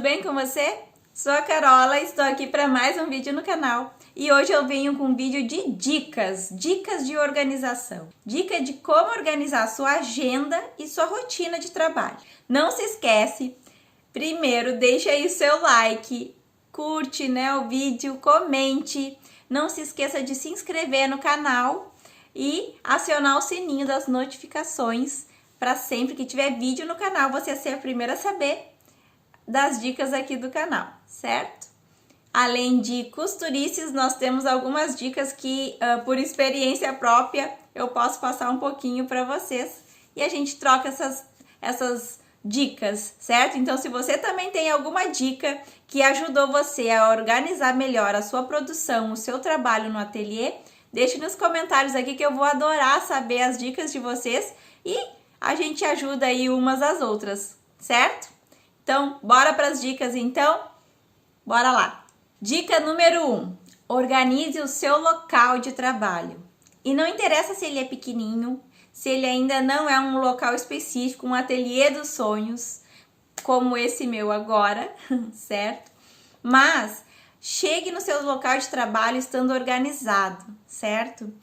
bem com você? Sou a Carola, estou aqui para mais um vídeo no canal e hoje eu venho com um vídeo de dicas de organização. Dica de como organizar sua agenda e sua rotina de trabalho. Não se esquece, primeiro deixa aí o seu like, curte, o vídeo, comente. Não se esqueça de se inscrever no canal e acionar o sininho das notificações para sempre que tiver vídeo no canal você ser a primeira a saber das dicas aqui do canal, certo? Além de costurices, nós temos algumas dicas que, por experiência própria, eu posso passar um pouquinho para vocês e a gente troca essas dicas, certo? Então, se você também tem alguma dica que ajudou você a organizar melhor a sua produção, o seu trabalho no ateliê, deixe nos comentários aqui que eu vou adorar saber as dicas de vocês e a gente ajuda aí umas às outras, certo? Então, bora para as dicas então? Bora lá! Dica número 1. Organize o seu local de trabalho. E não interessa se ele é pequenininho, se ele ainda não é um local específico, um ateliê dos sonhos, como esse meu agora, certo? Mas chegue no seu local de trabalho estando organizado, certo?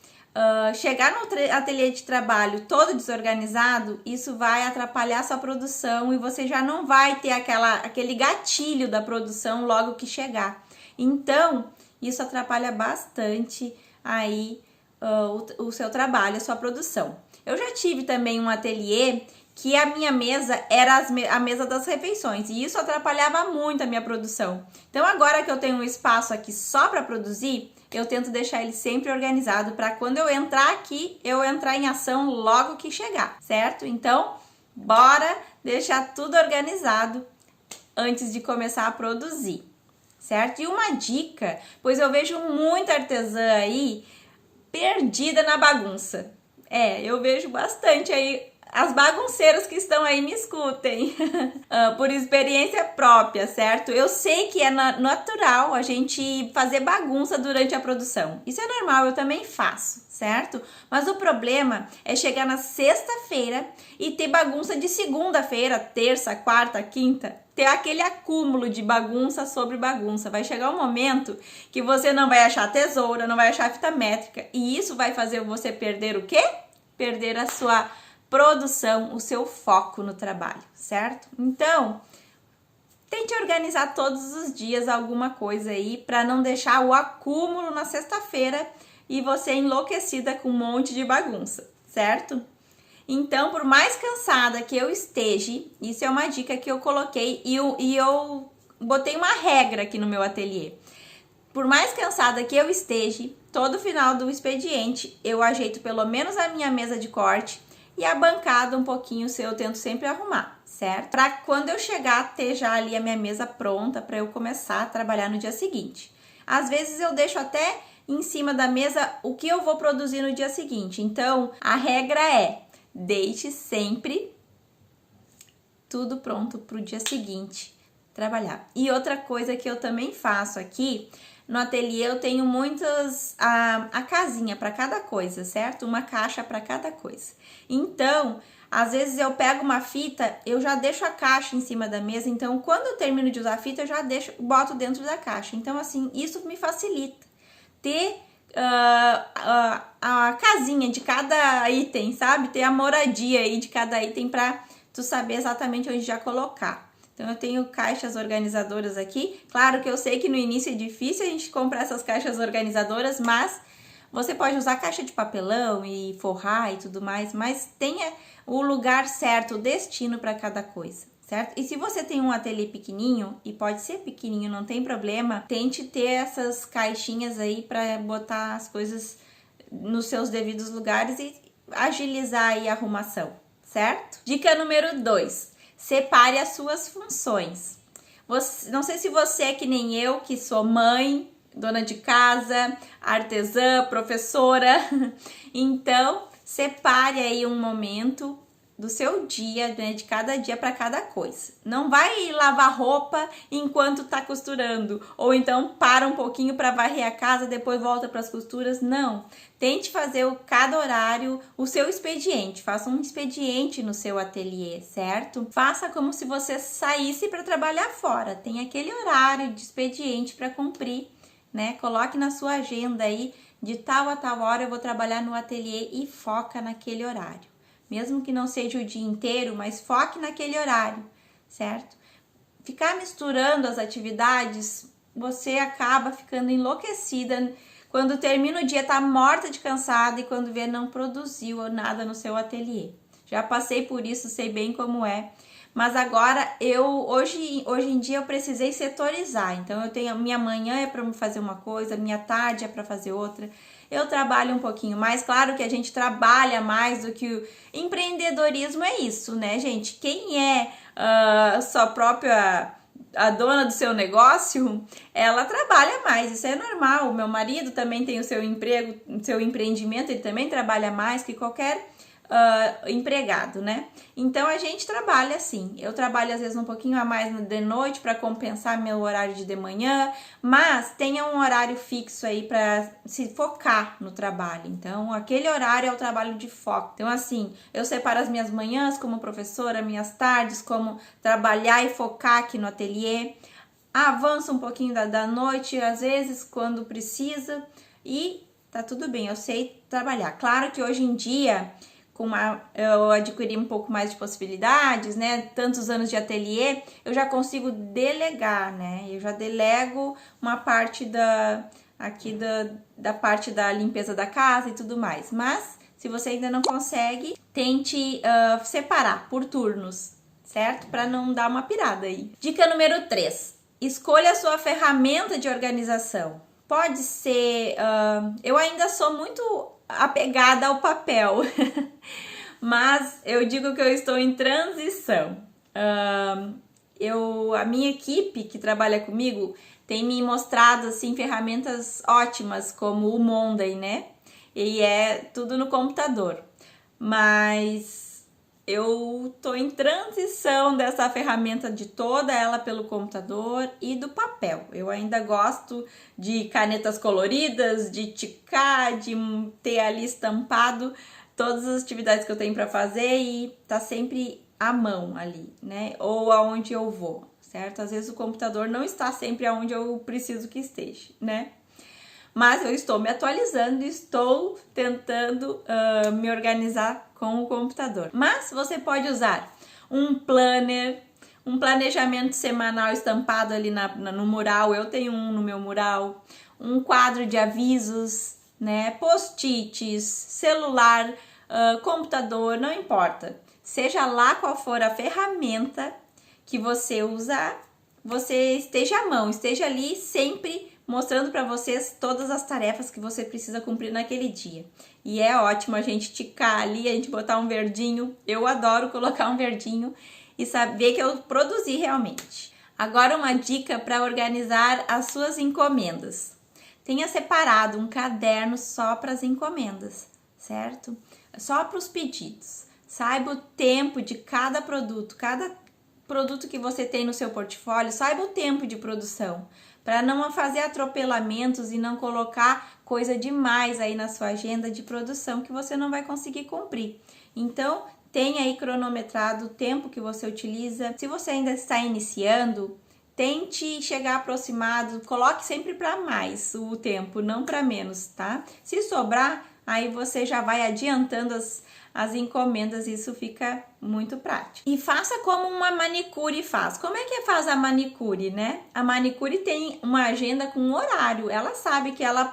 Chegar no ateliê de trabalho todo desorganizado, isso vai atrapalhar sua produção e você já não vai ter aquele gatilho da produção logo que chegar. Então, isso atrapalha bastante aí o seu trabalho, a sua produção. Eu já tive também um ateliê que a minha mesa era a mesa das refeições e isso atrapalhava muito a minha produção. Então, agora que eu tenho um espaço aqui só para produzir, eu tento deixar ele sempre organizado para quando eu entrar aqui, eu entrar em ação logo que chegar, certo? Então, bora deixar tudo organizado antes de começar a produzir, certo? E uma dica, pois eu vejo muita artesã aí perdida na bagunça. Eu vejo bastante aí. As bagunceiras que estão aí me escutem, por experiência própria, certo? Eu sei que é natural a gente fazer bagunça durante a produção. Isso é normal, eu também faço, certo? Mas o problema é chegar na sexta-feira e ter bagunça de segunda-feira, terça, quarta, quinta. Ter aquele acúmulo de bagunça sobre bagunça. Vai chegar um momento que você não vai achar tesoura, não vai achar fita métrica. E isso vai fazer você perder o quê? Perder a sua produção, o seu foco no trabalho, certo? Então, tente organizar todos os dias alguma coisa aí para não deixar o acúmulo na sexta-feira e você enlouquecida com um monte de bagunça, certo? Então, por mais cansada que eu esteja, isso é uma dica que eu coloquei e eu botei uma regra aqui no meu ateliê. Por mais cansada que eu esteja, todo final do expediente eu ajeito pelo menos a minha mesa de corte e a bancada um pouquinho, eu tento sempre arrumar, certo? Para quando eu chegar, ter já ali a minha mesa pronta para eu começar a trabalhar no dia seguinte. Às vezes eu deixo até em cima da mesa o que eu vou produzir no dia seguinte. Então, a regra é, deixe sempre tudo pronto para o dia seguinte trabalhar. E outra coisa que eu também faço aqui, no ateliê eu tenho muitas, a casinha para cada coisa, certo? Uma caixa para cada coisa. Então, às vezes eu pego uma fita, eu já deixo a caixa em cima da mesa, então quando eu termino de usar a fita, eu já boto dentro da caixa. Então, assim, isso me facilita ter a casinha de cada item, sabe? Ter a moradia aí de cada item para tu saber exatamente onde já colocar. Então, eu tenho caixas organizadoras aqui. Claro que eu sei que no início é difícil a gente comprar essas caixas organizadoras, mas você pode usar caixa de papelão e forrar e tudo mais, mas tenha o lugar certo, o destino para cada coisa, certo? E se você tem um ateliê pequenininho, e pode ser pequenininho, não tem problema, tente ter essas caixinhas aí para botar as coisas nos seus devidos lugares e agilizar aí a arrumação, certo? Dica número 2. Separe as suas funções. Não sei se você é que nem eu, que sou mãe, dona de casa, artesã, professora. Então, separe aí um momento do seu dia, né, de cada dia para cada coisa. Não vai lavar roupa enquanto tá costurando, ou então para um pouquinho para varrer a casa, depois volta para as costuras. Não. Tente fazer cada horário o seu expediente. Faça um expediente no seu ateliê, certo? Faça como se você saísse para trabalhar fora. Tem aquele horário de expediente para cumprir, né? Coloque na sua agenda aí, de tal a tal hora eu vou trabalhar no ateliê, e foca naquele horário. Mesmo que não seja o dia inteiro, mas foque naquele horário, certo? Ficar misturando as atividades, você acaba ficando enlouquecida. Quando termina o dia, tá morta de cansada, e quando vê, não produziu nada no seu ateliê. Já passei por isso, sei bem como é. Mas agora, hoje em dia, eu precisei setorizar. Então, eu tenho, minha manhã é para fazer uma coisa, minha tarde é para fazer outra. Eu trabalho um pouquinho mais. Claro que a gente trabalha mais do que o empreendedorismo, é isso, né, gente? Quem é sua própria... a dona do seu negócio, ela trabalha mais, isso é normal. O meu marido também tem o seu emprego, o seu empreendimento, ele também trabalha mais que qualquer empregado, né? Então a gente trabalha assim. Eu trabalho às vezes um pouquinho a mais de noite para compensar meu horário de manhã, mas tenha um horário fixo aí para se focar no trabalho. Então aquele horário é o trabalho de foco. Então assim, eu separo as minhas manhãs como professora, minhas tardes como trabalhar e focar aqui no ateliê. Avança um pouquinho da noite, às vezes quando precisa, e tá tudo bem, eu sei trabalhar. Claro que hoje em dia eu adquiri um pouco mais de possibilidades, né? Tantos anos de ateliê, eu já consigo delegar, né? Eu já delego uma parte da parte da limpeza da casa e tudo mais. Mas se você ainda não consegue, tente separar por turnos, certo? Para não dar uma pirada aí. Dica número 3. Escolha a sua ferramenta de organização. Pode ser... eu ainda sou muito apegada ao papel, mas eu digo que eu estou em transição. A minha equipe que trabalha comigo tem me mostrado assim ferramentas ótimas, como o Monday, né? E é tudo no computador, mas eu tô em transição dessa ferramenta, de toda ela pelo computador e do papel. Eu ainda gosto de canetas coloridas, de ticar, de ter ali estampado todas as atividades que eu tenho para fazer, e tá sempre à mão ali, né? Ou aonde eu vou, certo? Às vezes o computador não está sempre aonde eu preciso que esteja, né? Mas eu estou me atualizando, estou tentando me organizar com o computador. Mas você pode usar um planner, um planejamento semanal estampado ali no mural. Eu tenho um no meu mural. Um quadro de avisos, né? Post-its, celular, computador, não importa. Seja lá qual for a ferramenta que você usar, você esteja à mão, esteja ali sempre mostrando para vocês todas as tarefas que você precisa cumprir naquele dia. E é ótimo a gente ticar ali, a gente botar um verdinho. Eu adoro colocar um verdinho e saber que eu produzi realmente. Agora uma dica para organizar as suas encomendas. Tenha separado um caderno só para as encomendas, certo? Só para os pedidos. Saiba o tempo de cada produto que você tem no seu portfólio, saiba o tempo de produção, para não fazer atropelamentos e não colocar coisa demais aí na sua agenda de produção que você não vai conseguir cumprir. Então, tenha aí cronometrado o tempo que você utiliza. Se você ainda está iniciando, tente chegar aproximado, coloque sempre para mais o tempo, não para menos, tá? Se sobrar, aí você já vai adiantando as encomendas, isso fica muito prático. E faça como uma manicure faz. Como é que faz a manicure, né? A manicure tem uma agenda com horário. Ela sabe que ela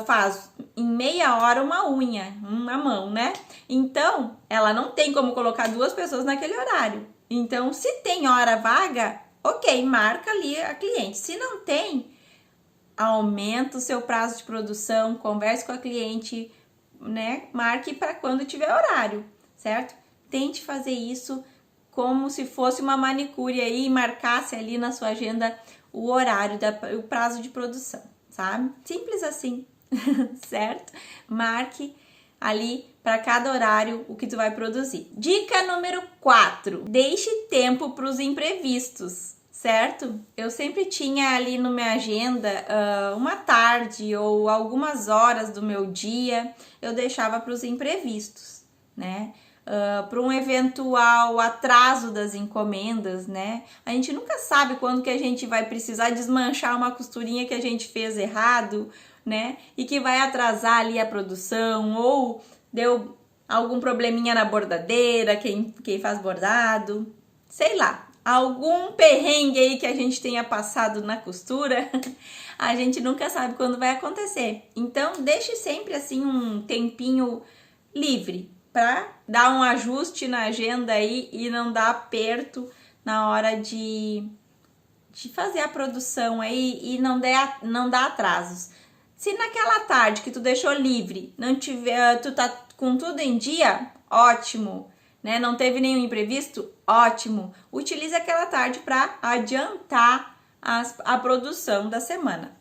faz em meia hora uma unha, uma mão, né? Então, ela não tem como colocar 2 pessoas naquele horário. Então, se tem hora vaga, ok, marca ali a cliente. Se não tem, aumenta o seu prazo de produção, converse com a cliente, né? Marque para quando tiver horário, certo? Tente fazer isso como se fosse uma manicure aí, e marcasse ali na sua agenda o horário, o prazo de produção, sabe? Simples assim, certo? Marque ali para cada horário o que tu vai produzir. Dica número 4, deixe tempo para os imprevistos, certo? Eu sempre tinha ali na minha agenda uma tarde ou algumas horas do meu dia, eu deixava para os imprevistos, né? Para um eventual atraso das encomendas, né? A gente nunca sabe quando que a gente vai precisar desmanchar uma costurinha que a gente fez errado, né? E que vai atrasar ali a produção, ou deu algum probleminha na bordadeira, quem faz bordado, sei lá, algum perrengue aí que a gente tenha passado na costura, a gente nunca sabe quando vai acontecer. Então, deixe sempre assim um tempinho livre para dar um ajuste na agenda aí e não dar aperto na hora de fazer a produção aí e não dar atrasos. Se naquela tarde que tu deixou livre, não tiver, tu tá com tudo em dia, ótimo, né? Não teve nenhum imprevisto, ótimo. Utilize aquela tarde para adiantar a produção da semana.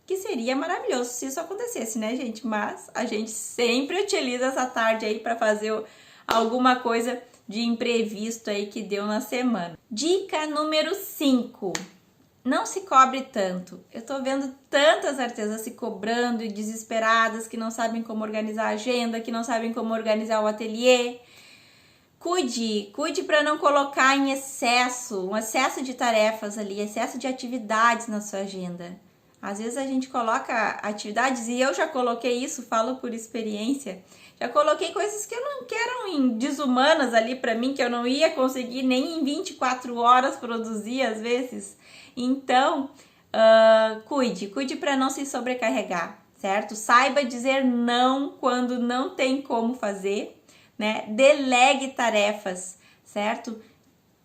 Que seria maravilhoso se isso acontecesse, né, gente? Mas a gente sempre utiliza essa tarde aí para fazer alguma coisa de imprevisto aí que deu na semana. Dica número 5. Não se cobre tanto. Eu tô vendo tantas artesãs se cobrando e desesperadas, que não sabem como organizar a agenda, que não sabem como organizar o ateliê. Cuide para não colocar em excesso, um excesso de tarefas ali, excesso de atividades na sua agenda. Às vezes a gente coloca atividades, e eu já coloquei isso, falo por experiência, já coloquei coisas que eram desumanas ali para mim, que eu não ia conseguir nem em 24 horas produzir às vezes. Então, cuide para não se sobrecarregar, certo? Saiba dizer não quando não tem como fazer, né? Delegue tarefas, certo?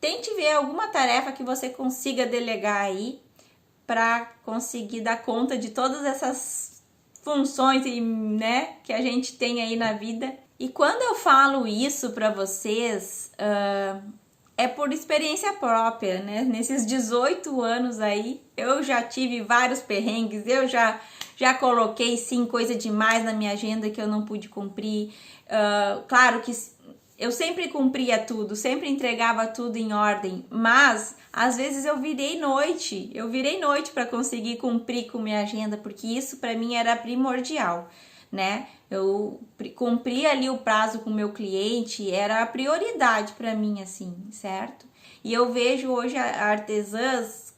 Tente ver alguma tarefa que você consiga delegar aí para conseguir dar conta de todas essas funções, né, que a gente tem aí na vida. E quando eu falo isso para vocês, é por experiência própria, né? Nesses 18 anos aí, eu já tive vários perrengues, eu já coloquei sim coisa demais na minha agenda que eu não pude cumprir. Claro que eu sempre cumpria tudo, sempre entregava tudo em ordem, mas às vezes eu virei noite para conseguir cumprir com minha agenda, porque isso para mim era primordial, né? Eu cumprir ali o prazo com o meu cliente, era a prioridade para mim, assim, certo? E eu vejo hoje artesãs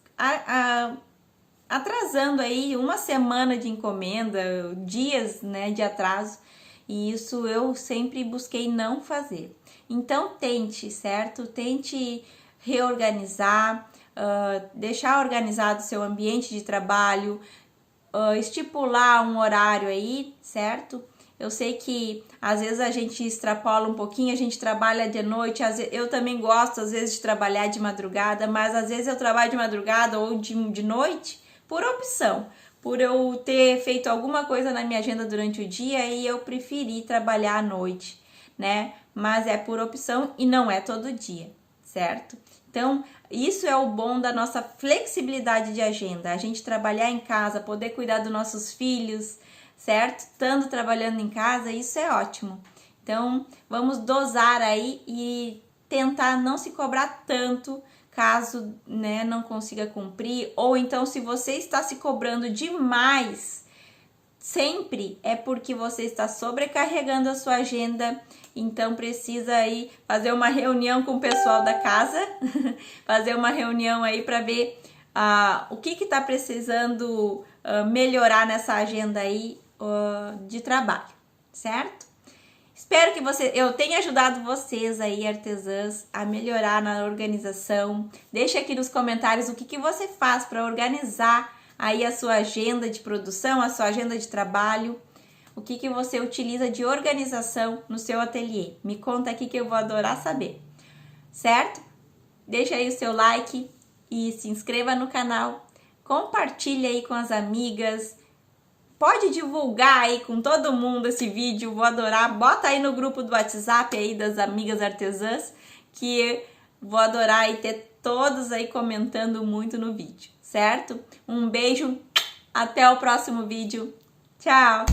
atrasando aí uma semana de encomenda, dias, né, de atraso, e isso eu sempre busquei não fazer. Então tente, certo? Tente reorganizar, deixar organizado o seu ambiente de trabalho, estipular um horário aí, certo? Eu sei que às vezes a gente extrapola um pouquinho, a gente trabalha de noite, eu também gosto às vezes de trabalhar de madrugada, mas às vezes eu trabalho de madrugada ou de noite por opção, por eu ter feito alguma coisa na minha agenda durante o dia e eu preferi trabalhar à noite, né? Mas é por opção e não é todo dia, certo? Então, isso é o bom da nossa flexibilidade de agenda, a gente trabalhar em casa, poder cuidar dos nossos filhos, certo? Estando trabalhando em casa, isso é ótimo. Então, vamos dosar aí e tentar não se cobrar tanto caso, né, não consiga cumprir, ou então se você está se cobrando demais, sempre é porque você está sobrecarregando a sua agenda, então precisa aí fazer uma reunião com o pessoal da casa, fazer uma reunião aí para ver o que está precisando melhorar nessa agenda aí de trabalho, certo? Espero que eu tenha ajudado vocês aí, artesãs, a melhorar na organização. Deixa aqui nos comentários o que você faz para organizar aí a sua agenda de produção, a sua agenda de trabalho, o que você utiliza de organização no seu ateliê. Me conta aqui que eu vou adorar saber, certo? Deixa aí o seu like e se inscreva no canal, compartilha aí com as amigas, pode divulgar aí com todo mundo esse vídeo, vou adorar. Bota aí no grupo do WhatsApp aí das amigas artesãs, que vou adorar aí ter todos aí comentando muito no vídeo, certo? Um beijo, até o próximo vídeo. Tchau!